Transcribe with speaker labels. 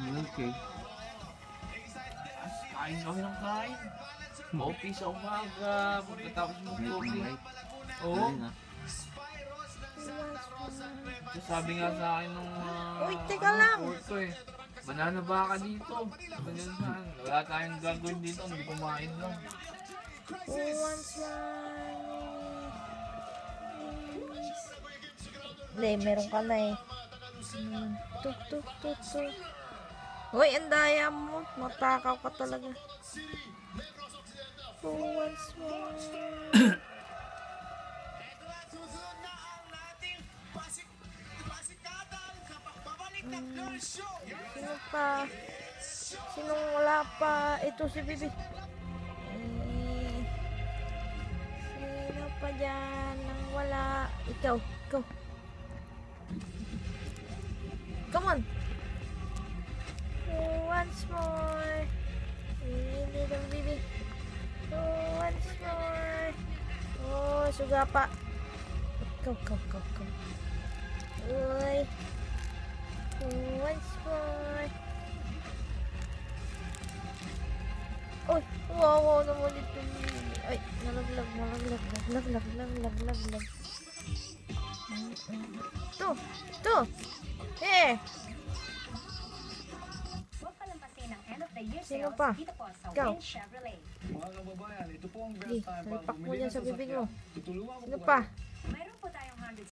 Speaker 1: Okay.
Speaker 2: Kain kami ng kain. Coffee sa umaga, pagkatapos mo coffee. Oo. So, sabi nga sa akin nung
Speaker 3: Uy, teka lang.
Speaker 2: Porto eh. Banana ba ka dito? Ganyan saan. Wala tayong gagawin dito, hindi kumain lang.
Speaker 3: Who wants money? Hindi, meron ka na eh. Tuk, tuk, tuk, tuk. Uy, ang daya mo. Matakaw ka talaga. Who wants money? Sino pa? Sinong wala pa? Ito si Bibi. Sino pa dyan nang wala? Ikaw. Come on. Who wants more? Little Bibi. Who wants more? Oh, suga pa. Go. Uy. Who wants more? Uy, wow naman ito. Ay, nalaglag. To. Eh. Sino pa? Ikaw.
Speaker 4: Mga kababayan, ito po ang
Speaker 3: Sige,
Speaker 4: best time para
Speaker 3: salpak mo
Speaker 4: bumili
Speaker 3: dyan
Speaker 4: ng
Speaker 3: sa bibig mo.
Speaker 4: sasakyan. Tutulungan ko
Speaker 3: Sino
Speaker 4: po
Speaker 3: pa?
Speaker 4: kayo.